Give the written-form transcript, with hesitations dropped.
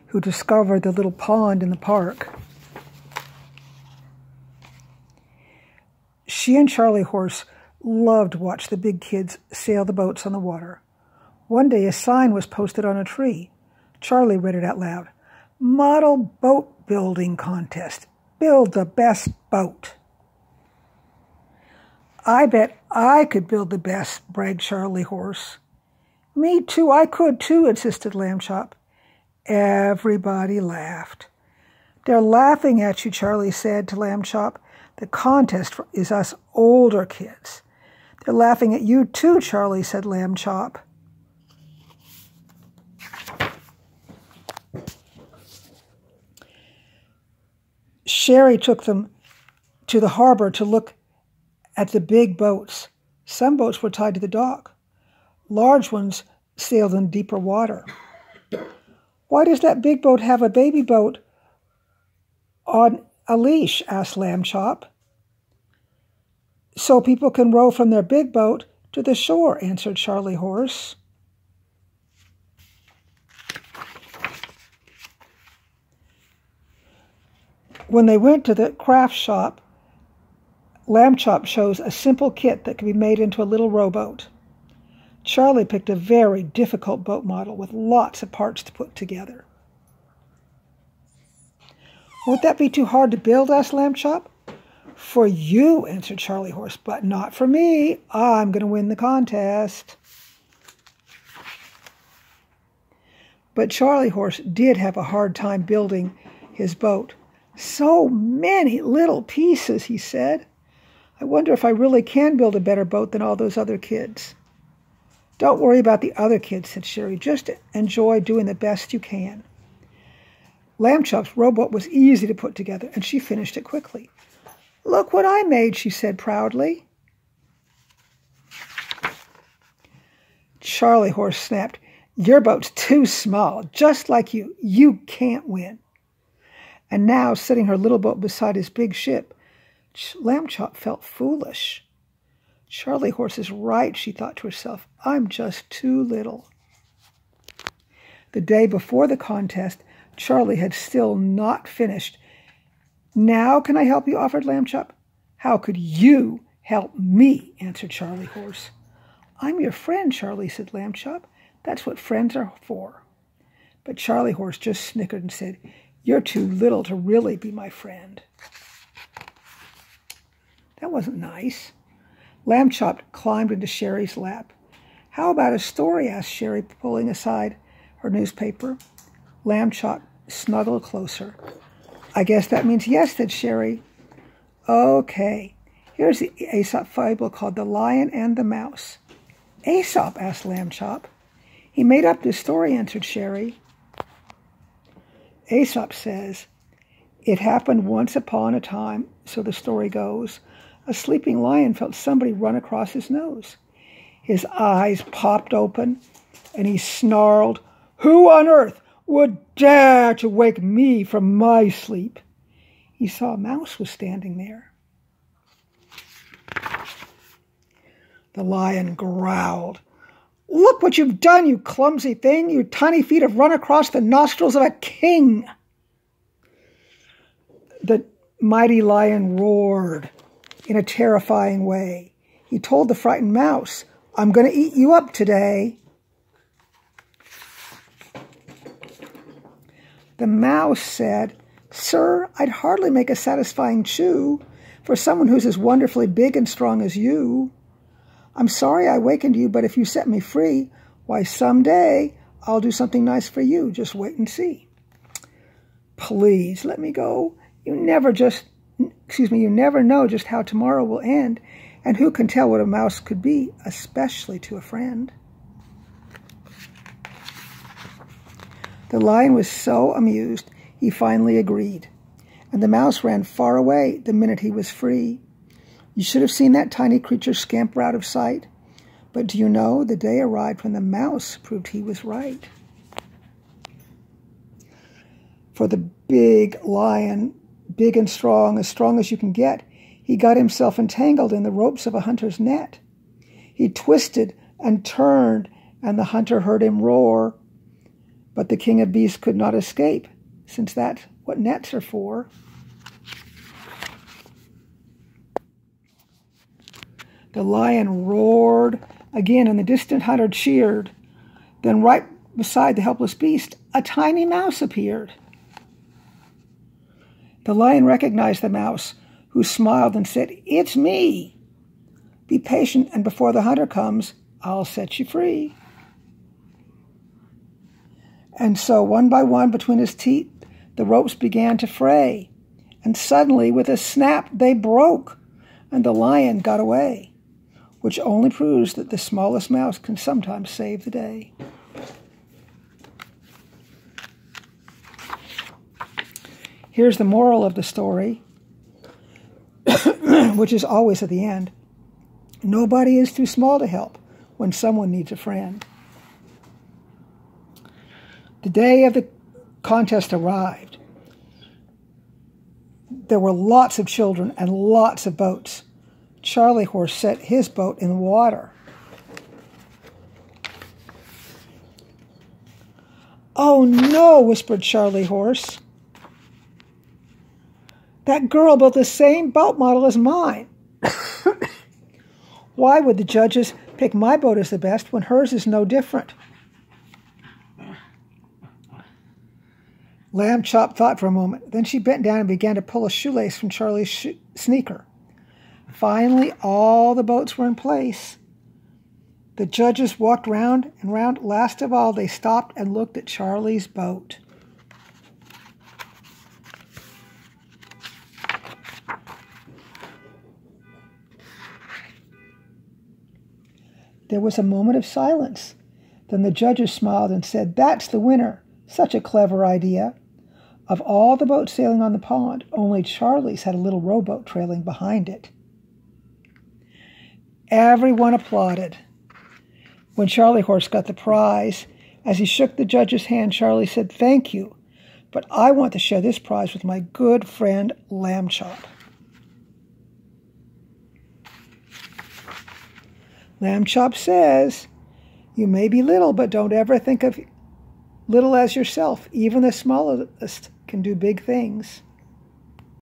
who discovered the little pond in the park. She and Charlie Horse loved to watch the big kids sail the boats on the water. One day a sign was posted on a tree. Charlie read it out loud. "Model boat building contest. Build the best boat." "I bet I could build the best," bragged Charlie Horse. "Me too, I could too," insisted Lambshop. Everybody laughed. "They're laughing at you," Charlie said to Lambshop. "The contest is us older kids." "They're laughing at you too," Charlie said Lambshop. Sherry took them to the harbor to look at the big boats. Some boats were tied to the dock. Large ones sailed in deeper water. "Why does that big boat have a baby boat on a leash?" asked Lambshop. "So people can row from their big boat to the shore," answered Charlie Horse. When they went to the craft shop, Lambshop chose a simple kit that could be made into a little rowboat. Charlie picked a very difficult boat model with lots of parts to put together. "Won't that be too hard to build?" asked Lambshop. "For you," answered Charlie Horse, "but not for me. I'm going to win the contest." But Charlie Horse did have a hard time building his boat. "So many little pieces," he said. "I wonder if I really can build a better boat than all those other kids." "Don't worry about the other kids," said Sherry. "Just enjoy doing the best you can." Lambshop's rowboat was easy to put together, and she finished it quickly. "Look what I made," she said proudly. Charlie Horse snapped, "Your boat's too small, just like you. You can't win." And now, setting her little boat beside his big ship, Lambshop felt foolish. "Charlie Horse is right," she thought to herself. "I'm just too little." The day before the contest, Charlie had still not finished. "Now can I help you?" offered Lambshop. "How could you help me?" answered Charlie Horse. "I'm your friend, Charlie," said Lambshop. "That's what friends are for." But Charlie Horse just snickered and said, "You're too little to really be my friend." That wasn't nice. Lambshop climbed into Sherry's lap. "How about a story?" asked Sherry, pulling aside her newspaper. Lambshop snuggled closer. "I guess that means yes," said Sherry. "Okay, here's the Aesop fable called The Lion and the Mouse." "Aesop?" asked Lambshop. "He made up this story," answered Sherry. Aesop says, "It happened once upon a time, so the story goes. A sleeping lion felt somebody run across his nose. His eyes popped open, and he snarled, 'Who on earth would dare to wake me from my sleep?' He saw a mouse was standing there. The lion growled, 'Look what you've done, you clumsy thing! Your tiny feet have run across the nostrils of a king!' The mighty lion roared in a terrifying way. He told the frightened mouse, 'I'm going to eat you up today.' The mouse said, 'Sir, I'd hardly make a satisfying chew for someone who's as wonderfully big and strong as you. I'm sorry I wakened you, but if you set me free, why, someday I'll do something nice for you. Just wait and see.' Please let me go. You never know just how tomorrow will end, and who can tell what a mouse could be, especially to a friend." The lion was so amused, he finally agreed, and the mouse ran far away the minute he was free. You should have seen that tiny creature scamper out of sight. But do you know, the day arrived when the mouse proved he was right. For the big lion, big and strong as you can get, he got himself entangled in the ropes of a hunter's net. He twisted and turned, and the hunter heard him roar, But the king of beasts could not escape, since that's what nets are for. The lion roared again, and the distant hunter cheered. Then right beside the helpless beast, a tiny mouse appeared. The lion recognized the mouse, who smiled and said, "It's me. Be patient, and before the hunter comes, I'll set you free." And so, one by one, between his teeth, the ropes began to fray. And suddenly, with a snap, they broke, and the lion got away, which only proves that the smallest mouse can sometimes save the day. Here's the moral of the story, which is always at the end. Nobody is too small to help when someone needs a friend. The day of the contest arrived. There were lots of children and lots of boats. Charlie Horse set his boat in the water. "Oh no," whispered Charlie Horse. "That girl built the same boat model as mine. Why would the judges pick my boat as the best when hers is no different?" Lambchop thought for a moment. Then she bent down and began to pull a shoelace from Charlie's sneaker. Finally, all the boats were in place. The judges walked round and round. Last of all, they stopped and looked at Charlie's boat. There was a moment of silence. Then the judges smiled and said, "That's the winner. Such a clever idea." Of all the boats sailing on the pond, only Charlie's had a little rowboat trailing behind it. Everyone applauded. When Charlie Horse got the prize, as he shook the judge's hand, Charlie said, "Thank you, but I want to share this prize with my good friend Lambchop." Lambchop says, "You may be little, but don't ever think of little as yourself. Even the smallest can do big things."